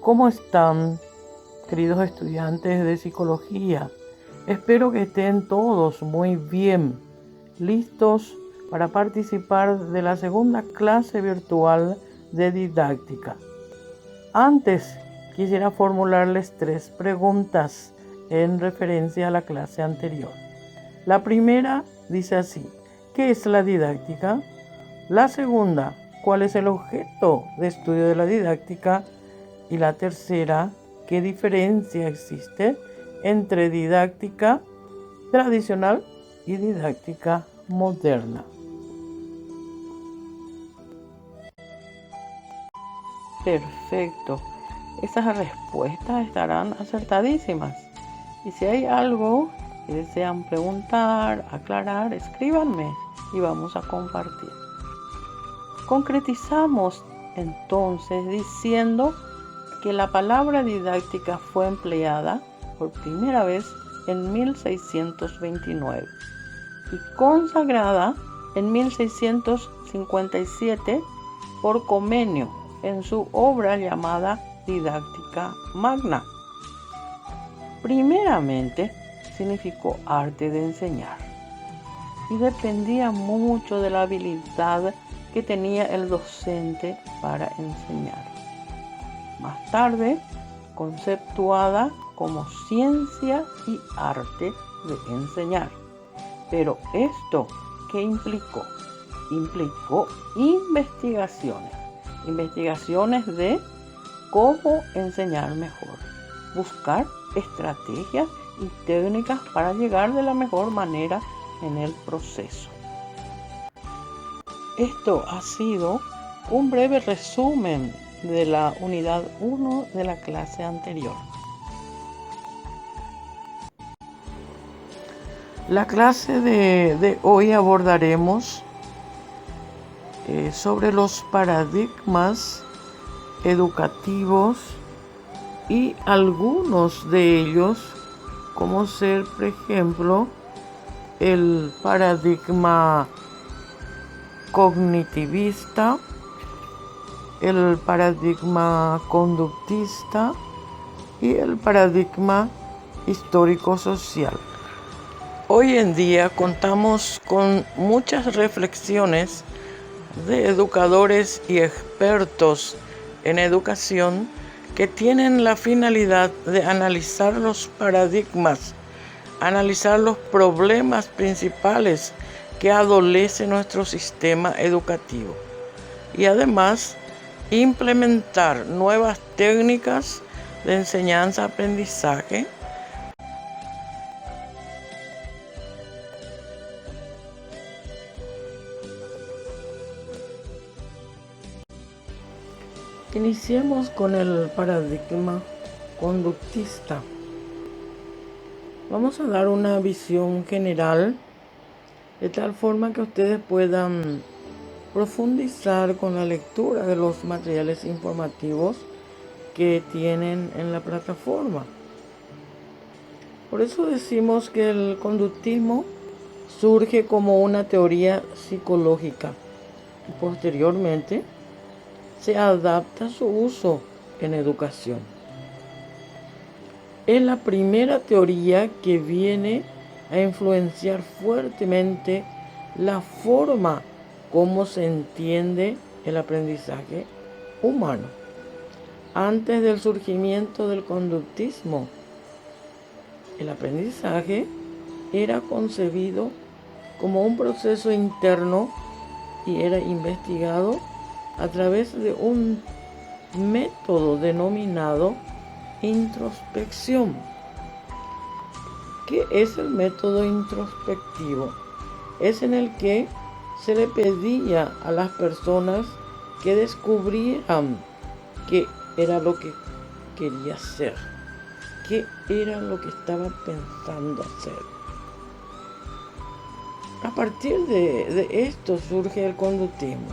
¿Cómo están, queridos estudiantes de psicología? Espero que estén todos muy bien, listos para participar de la segunda clase virtual de didáctica. Antes, quisiera formularles 3 preguntas en referencia a la clase anterior. La primera dice así: ¿qué es la didáctica? La segunda, ¿cuál es el objeto de estudio de la didáctica? Y la tercera, ¿qué diferencia existe entre didáctica tradicional y didáctica moderna? Perfecto. Esas respuestas estarán acertadísimas. Y si hay algo que desean preguntar, aclarar, escríbanme y vamos a compartir. Concretizamos entonces diciendo que la palabra didáctica fue empleada por primera vez en 1629 y consagrada en 1657 por Comenio en su obra llamada Didáctica Magna. Primeramente significó arte de enseñar y dependía mucho de la habilidad que tenía el docente para enseñar. Más tarde, conceptuada como ciencia y arte de enseñar. Pero esto, ¿qué implicó? Implicó investigaciones de cómo enseñar mejor, buscar estrategias y técnicas para llegar de la mejor manera en el proceso. Esto ha sido un breve resumen de la unidad 1 de la clase anterior. La clase de hoy abordaremos sobre los paradigmas educativos y algunos de ellos, como ser, por ejemplo, el paradigma cognitivista, el paradigma conductista y el paradigma histórico-social. Hoy en día contamos con muchas reflexiones de educadores y expertos en educación que tienen la finalidad de analizar los paradigmas, analizar los problemas principales que adolece nuestro sistema educativo y además implementar nuevas técnicas de enseñanza-aprendizaje Iniciemos con el paradigma conductista. Vamos a dar una visión general de tal forma que ustedes puedan profundizar con la lectura de los materiales informativos que tienen en la plataforma. Por eso decimos que el conductismo surge como una teoría psicológica y posteriormente se adapta a su uso en educación. Es la primera teoría que viene a influenciar fuertemente la forma como se entiende el aprendizaje humano. Antes del surgimiento del conductismo, el aprendizaje era concebido como un proceso interno y era investigado a través de un método denominado introspección. ¿Qué es el método introspectivo? Es en el que se le pedía a las personas que descubrieran qué era lo que quería hacer, qué era lo que estaba pensando hacer. A partir de esto surge el conductismo,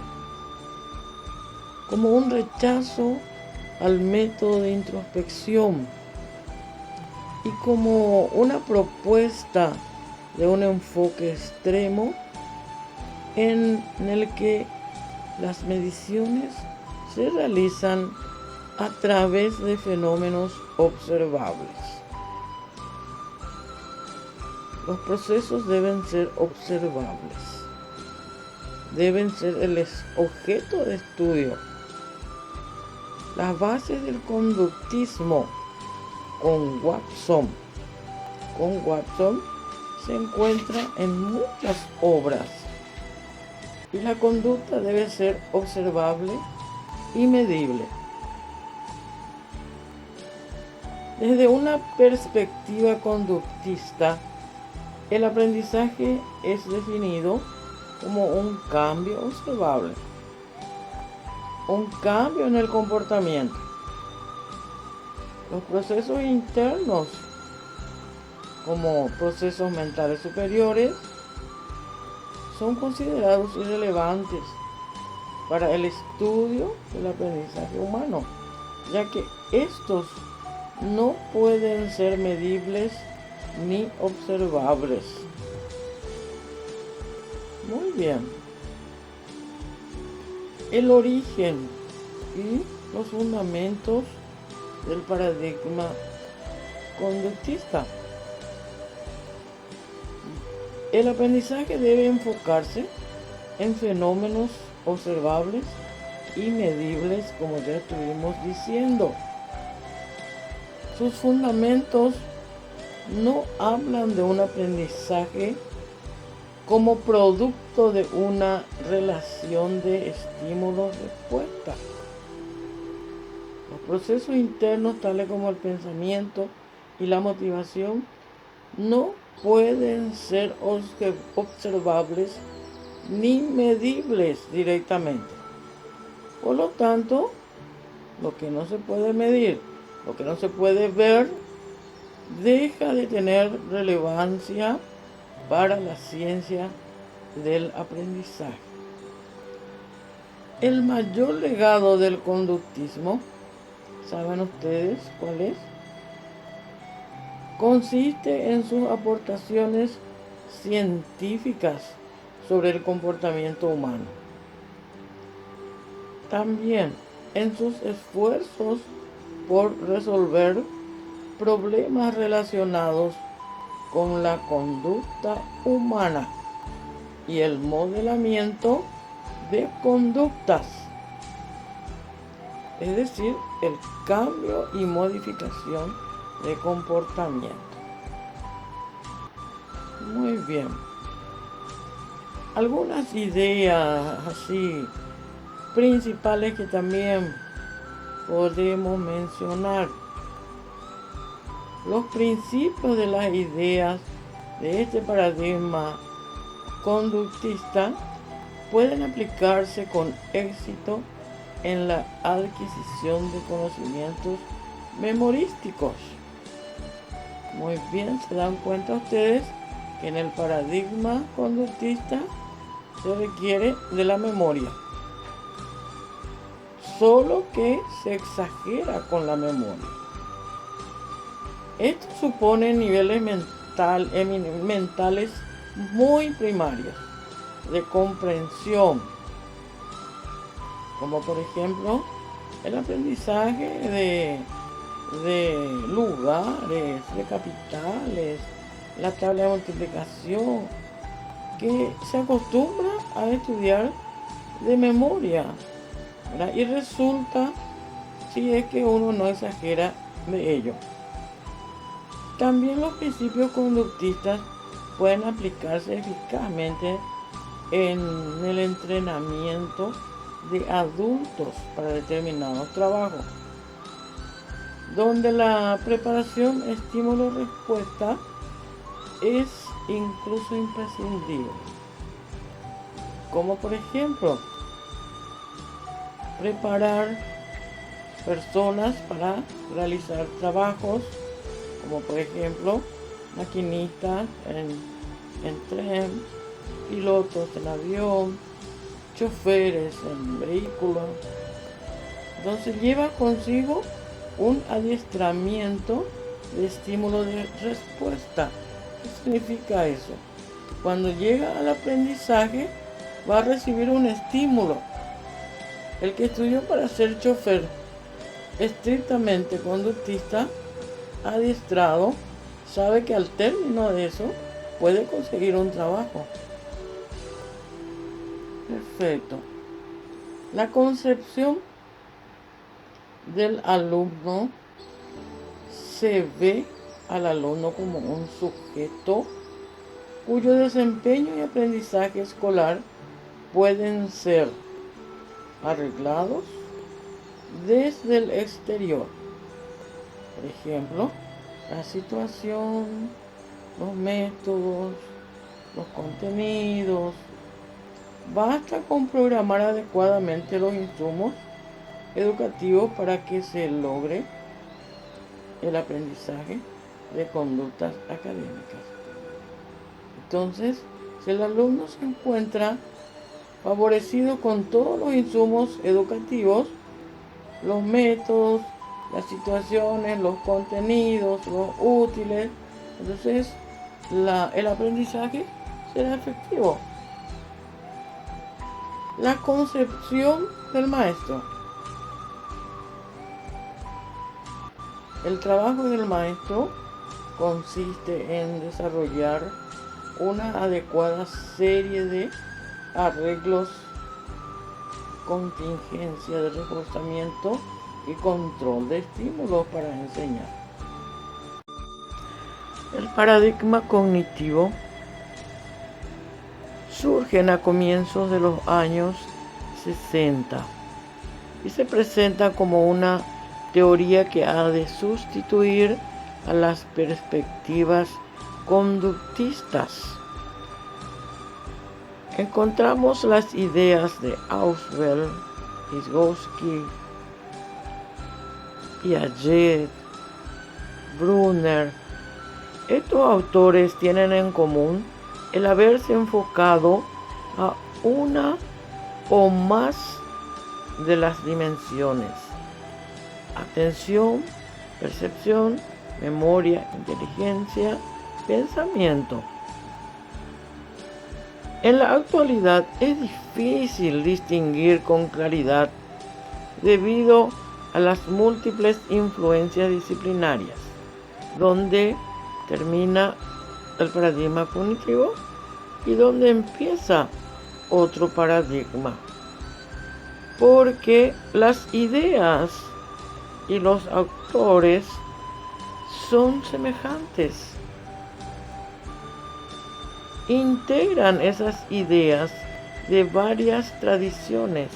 como un rechazo al método de introspección y como una propuesta de un enfoque extremo en el que las mediciones se realizan a través de fenómenos observables. Los procesos deben ser observables. Deben ser el objeto de estudio. Las bases del conductismo con Watson se encuentran en muchas obras y la conducta debe ser observable y medible. Desde una perspectiva conductista, el aprendizaje es definido como un cambio observable, un cambio en el comportamiento. Los procesos internos, como procesos mentales superiores, son considerados irrelevantes para el estudio del aprendizaje humano, ya que estos no pueden ser medibles ni observables. Muy bien. El origen y los fundamentos del paradigma conductista. El aprendizaje debe enfocarse en fenómenos observables y medibles, como ya estuvimos diciendo. Sus fundamentos no hablan de un aprendizaje como producto de una relación de estímulos-respuesta. Los procesos internos, tales como el pensamiento y la motivación, no pueden ser observables ni medibles directamente. Por lo tanto, lo que no se puede medir, lo que no se puede ver, deja de tener relevancia para la ciencia del aprendizaje. El mayor legado del conductismo, ¿saben ustedes cuál es? Consiste en sus aportaciones científicas sobre el comportamiento humano. También en sus esfuerzos por resolver problemas relacionados con la conducta humana y el modelamiento de conductas, es decir, el cambio y modificación de comportamiento. Muy bien. Algunas ideas así principales que también podemos mencionar. Los principios de las ideas de este paradigma conductista pueden aplicarse con éxito en la adquisición de conocimientos memorísticos. Muy bien, se dan cuenta ustedes que en el paradigma conductista se requiere de la memoria, solo que se exagera con la memoria. Esto supone niveles mentales muy primarios de comprensión, como por ejemplo el aprendizaje de lugares, de capitales, la tabla de multiplicación, que se acostumbra a estudiar de memoria, ¿verdad? Y resulta, si es que uno no exagera de ello. También los principios conductistas pueden aplicarse eficazmente en el entrenamiento de adultos para determinados trabajos, donde la preparación estímulo-respuesta es incluso imprescindible. Como por ejemplo, preparar personas para realizar trabajos, como por ejemplo maquinistas en tren, pilotos en avión, choferes en vehículos. Entonces lleva consigo un adiestramiento de estímulo de respuesta. ¿Qué significa eso? Cuando llega al aprendizaje va a recibir un estímulo. El que estudió para ser chofer estrictamente conductista, adiestrado, sabe que al término de eso puede conseguir un trabajo. Perfecto. La concepción del alumno se ve al alumno como un sujeto cuyo desempeño y aprendizaje escolar pueden ser arreglados desde el exterior. Por ejemplo, la situación, los métodos, los contenidos. Basta con programar adecuadamente los insumos educativos para que se logre el aprendizaje de conductas académicas. Entonces, si el alumno se encuentra favorecido con todos los insumos educativos, los métodos, las situaciones, los contenidos, los útiles, entonces el aprendizaje será efectivo. La concepción del maestro. El trabajo del maestro consiste en desarrollar una adecuada serie de arreglos, contingencia de reforzamiento y control de estímulos para enseñar. El paradigma cognitivo surgen a comienzos de los años 60 y se presenta como una teoría que ha de sustituir a las perspectivas conductistas. Encontramos las ideas de Ausubel, Vygotsky, Piaget, Brunner. Estos autores tienen en común el haberse enfocado a una o más de las dimensiones: atención, percepción, memoria, inteligencia, pensamiento. En la actualidad es difícil distinguir con claridad debido a las múltiples influencias disciplinarias, donde termina el paradigma cognitivo y donde empieza otro paradigma, porque las ideas y los autores son semejantes. Integran esas ideas de varias tradiciones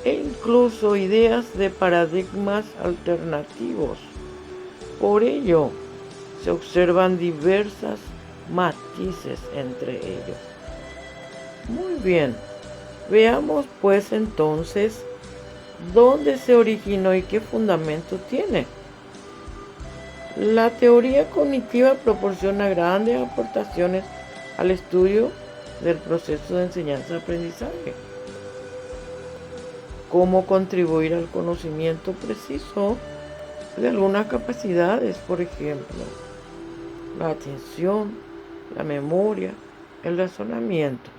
e incluso ideas de paradigmas alternativos. Por ello, se observan diversas matices entre ellos. Muy bien, veamos pues entonces dónde se originó y qué fundamento tiene. La teoría cognitiva proporciona grandes aportaciones al estudio del proceso de enseñanza-aprendizaje. Cómo contribuir al conocimiento preciso de algunas capacidades, por ejemplo, la atención, la memoria, el razonamiento.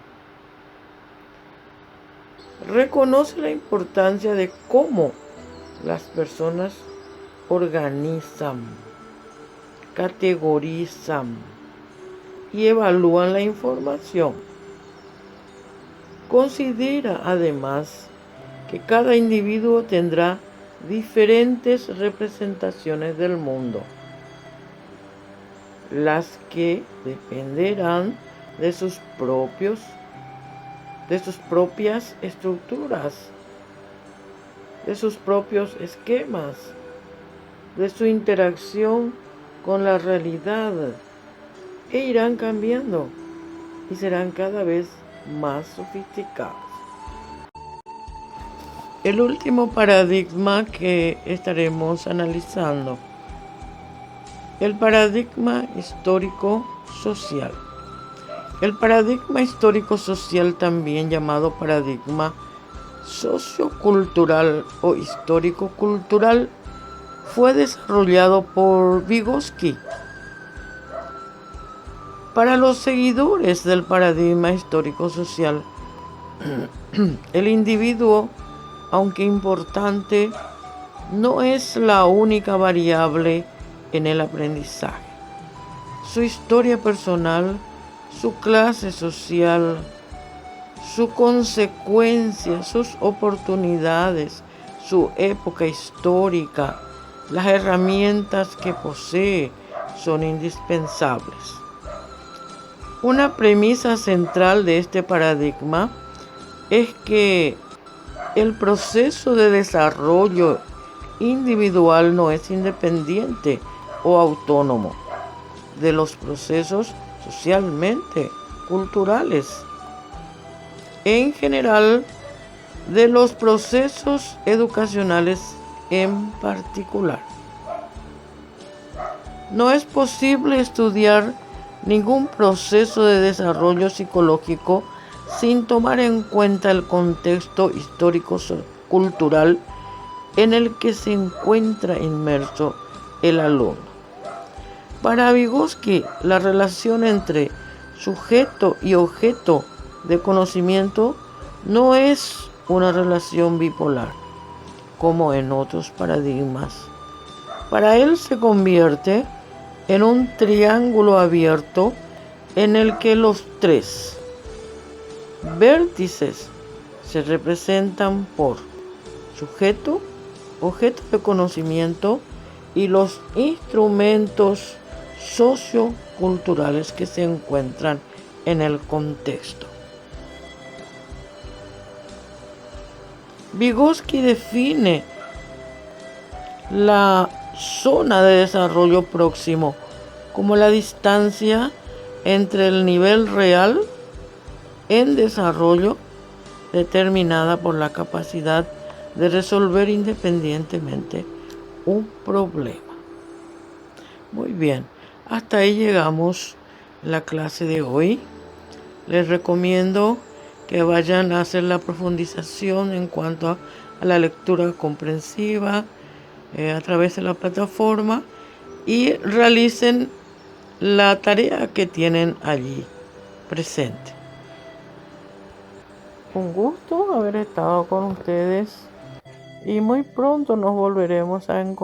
Reconoce la importancia de cómo las personas organizan, categorizan y evalúan la información. Considera además que cada individuo tendrá diferentes representaciones del mundo, las que dependerán de sus propias estructuras, de sus propios esquemas, de su interacción con la realidad, e irán cambiando y serán cada vez más sofisticados. El último paradigma que estaremos analizando, el paradigma histórico-social. El paradigma histórico-social, también llamado paradigma sociocultural o histórico-cultural, fue desarrollado por Vygotsky. Para los seguidores del paradigma histórico-social, el individuo, aunque importante, no es la única variable en el aprendizaje. Su historia personal, su clase social, su consecuencia, sus oportunidades, su época histórica, las herramientas que posee son indispensables. Una premisa central de este paradigma es que el proceso de desarrollo individual no es independiente o autónomo de los procesos socialmente culturales. En general, de los procesos educacionales en particular. No es posible estudiar ningún proceso de desarrollo psicológico sin tomar en cuenta el contexto histórico-cultural en el que se encuentra inmerso el alumno. Para Vygotsky, la relación entre sujeto y objeto de conocimiento no es una relación bipolar, como en otros paradigmas. Para él se convierte en un triángulo abierto en el que los tres vértices se representan por sujeto, objeto de conocimiento y los instrumentos socioculturales que se encuentran en el contexto. Vygotsky define la zona de desarrollo próximo como la distancia entre el nivel real en desarrollo determinada por la capacidad de resolver independientemente un problema. Muy bien, hasta ahí llegamos en la clase de hoy. Les recomiendo que vayan a hacer la profundización en cuanto a la lectura comprensiva a través de la plataforma y realicen la tarea que tienen allí presente. Un gusto haber estado con ustedes y muy pronto nos volveremos a encontrar.